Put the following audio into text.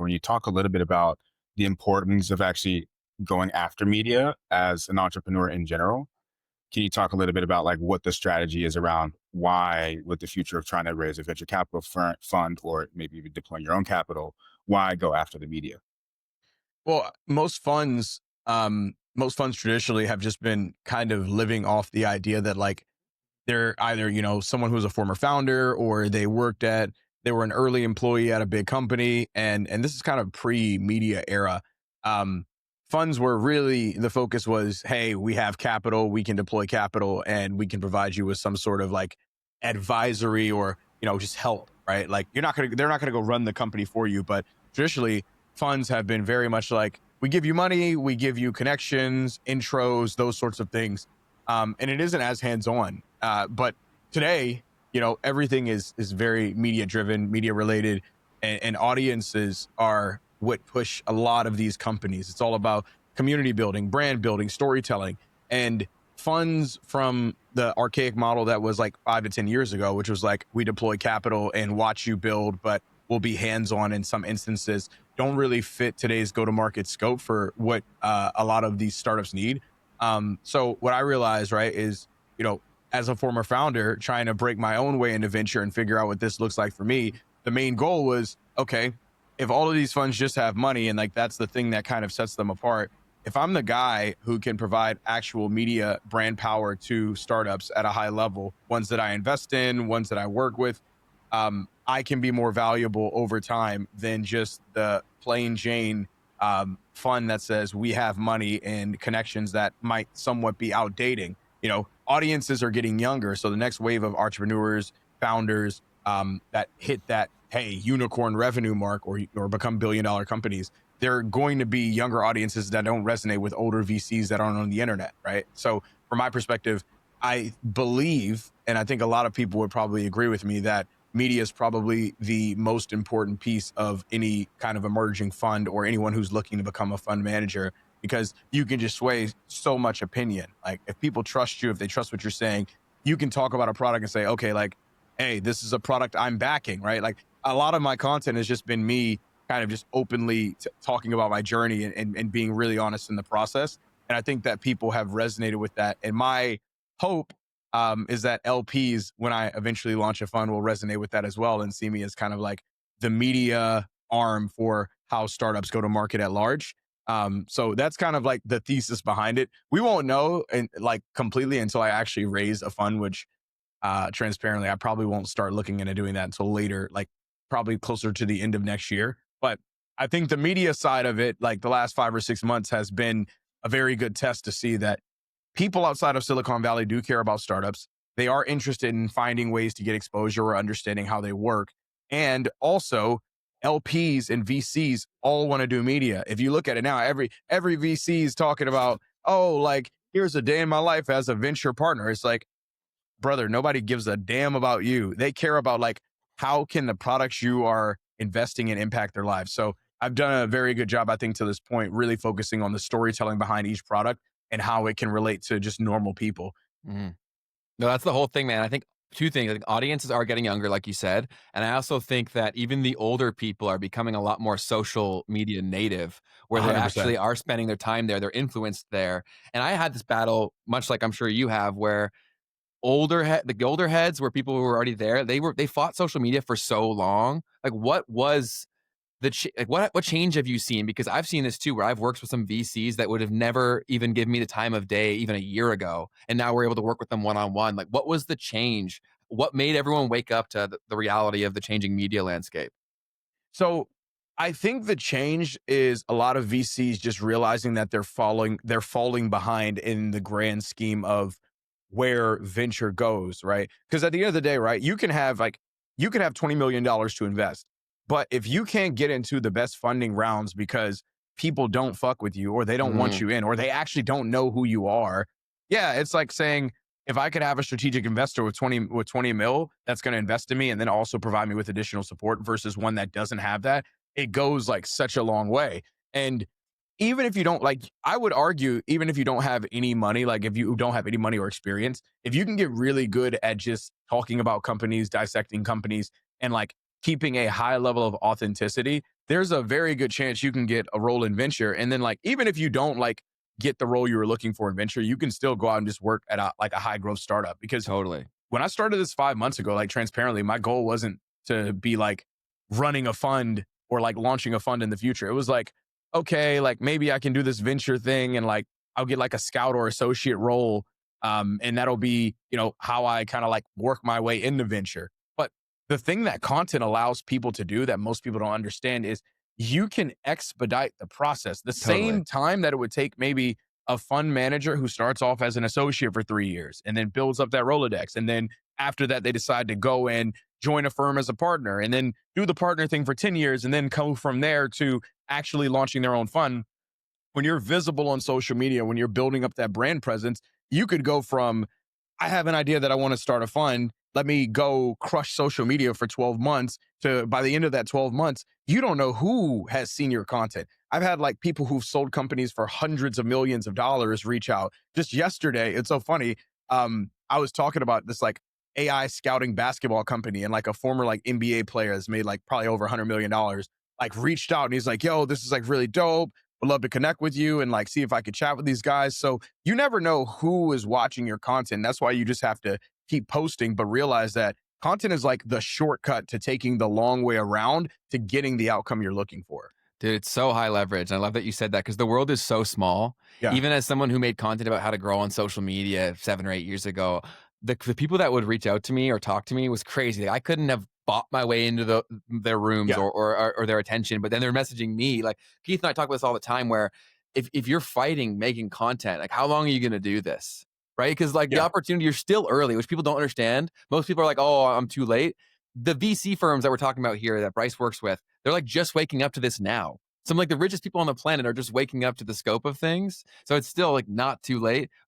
when you talk a little bit about the importance of actually going after media as an entrepreneur in general. Can you talk a little bit about like what the strategy is around why, with the future of trying to raise a venture capital fund or maybe even deploying your own capital, why go after the media? Well, most funds traditionally have just been kind of living off the idea that like they're either, someone who's a former founder or they were an early employee at a big company. And this is kind of pre-media era. Um, Funds were really, the focus was, hey, we have capital, we can deploy capital and we can provide you with some sort of like advisory or, just help, right? Like they're not gonna go run the company for you. But traditionally, funds have been very much like, we give you money, we give you connections, intros, those sorts of things. And it isn't as hands-on. But today, everything is very media driven, media related, and audiences are what push a lot of these companies. It's all about community building, brand building, storytelling, and funds from the archaic model that was like 5 to 10 years ago, which was like we deploy capital and watch you build, but we'll be hands-on in some instances, don't really fit today's go-to-market scope for what a lot of these startups need. So what I realized, right, is, as a former founder trying to break my own way into venture and figure out what this looks like for me, the main goal was, okay, if all of these funds just have money and like that's the thing that kind of sets them apart, if I'm the guy who can provide actual media brand power to startups at a high level, ones that I invest in, ones that I work with, I can be more valuable over time than just the plain Jane fund that says we have money and connections that might somewhat be outdating. Audiences are getting younger, so the next wave of entrepreneurs, founders that hit that unicorn revenue mark or become billion-dollar companies, they're going to be younger audiences that don't resonate with older VCs that aren't on the internet, right? So from my perspective, I believe, and I think a lot of people would probably agree with me, that media is probably the most important piece of any kind of emerging fund or anyone who's looking to become a fund manager, because you can just sway so much opinion. Like if people trust you, if they trust what you're saying, you can talk about a product and say, okay, like, hey, this is a product I'm backing, right? Like a lot of my content has just been me kind of just openly talking about my journey and being really honest in the process. And I think that people have resonated with that. And my hope is that LPs, when I eventually launch a fund, will resonate with that as well and see me as kind of like the media arm for how startups go to market at large. So that's kind of like the thesis behind it. We won't know and like completely until I actually raise a fund, which transparently, I probably won't start looking into doing that until later, like probably closer to the end of next year. But I think the media side of it, like the last 5 or 6 months, has been a very good test to see that people outside of Silicon Valley do care about startups. They are interested in finding ways to get exposure or understanding how they work. And also, LPs and VCs all want to do media. If you look at it now, every VC is talking about, oh, like here's a day in my life as a venture partner. It's like, brother, nobody gives a damn about you. They care about like how can the products you are investing in impact their lives. So I've done a very good job, I think, to this point, really focusing on the storytelling behind each product and how it can relate to just normal people. Mhm. No, that's the whole thing, man. I think two things. I think audiences are getting younger, like you said. And I also think that even the older people are becoming a lot more social media native, where they 100%. actually are spending their time there. They're influenced there. And I had this battle, much like I'm sure you have, where the older heads were people who were already there. They fought social media for so long. Like, what was like what change have you seen? Because I've seen this too, where I've worked with some VCs that would have never even given me the time of day even a year ago, and now we're able to work with them one on one. Like, what was the change? What made everyone wake up to the reality of the changing media landscape? So I think the change is a lot of VCs just realizing that they're falling behind in the grand scheme of where venture goes, right? Because at the end of the day, right, you can have $20 million to invest. But if you can't get into the best funding rounds because people don't fuck with you or they don't want Mhm. you in or they actually don't know who you are, yeah, it's like saying if I could have a strategic investor with 20 mil that's going to invest in me and then also provide me with additional support versus one that doesn't have that, it goes like such a long way. And even if you don't like, I would argue, even if you don't have any money, like if you don't have any money or experience, if you can get really good at just talking about companies, dissecting companies, and like keeping a high level of authenticity, there's a very good chance you can get a role in venture. And then, like, even if you don't like get the role you were looking for in venture, you can still go out and just work at a high growth startup. Because Totally. when I started this 5 months ago, like, transparently, my goal wasn't to be like running a fund or like launching a fund in the future. It was like, okay, like maybe I can do this venture thing and like I'll get like a scout or associate role. And that'll be, how I kind of like work my way into venture. But the thing that content allows people to do that most people don't understand is you can expedite the process. The Totally. same time that it would take maybe a fund manager who starts off as an associate for 3 years and then builds up that Rolodex. And then after that, they decide to go and join a firm as a partner and then do the partner thing for 10 years and then go from there to actually launching their own fund. When you're visible on social media, when you're building up that brand presence, you could go from, I have an idea that I want to start a fund. Let me go crush social media for 12 months to by the end of that 12 months, you don't know who has seen your content. I've had like people who've sold companies for hundreds of millions of dollars reach out. Just yesterday, it's so funny. I was talking about this like AI scouting basketball company, and like a former like NBA player has made like probably over $100 million, like reached out and he's like, yo, this is like really dope. Would love to connect with you and like see if I could chat with these guys. So you never know who is watching your content. That's why you just have to keep posting, but realize that content is like the shortcut to taking the long way around to getting the outcome you're looking for. Dude, it's so high leverage. And I love that you said that because the world is so small. Yeah. Even as someone who made content about how to grow on social media 7 or 8 years ago, the people that would reach out to me or talk to me was crazy. Like, I couldn't have bought my way into their rooms Yeah. or their attention, but then they're messaging me. Like Keith and I talk about this all the time where if you're fighting making content, like how long are you going to do this? Right? Because like the Yeah. opportunity, you're still early, which people don't understand. Most people are like, oh, I'm too late. The VC firms that we're talking about here that Bryce works with, they're like just waking up to this now. Some like the richest people on the planet are just waking up to the scope of things. So it's still like not too late.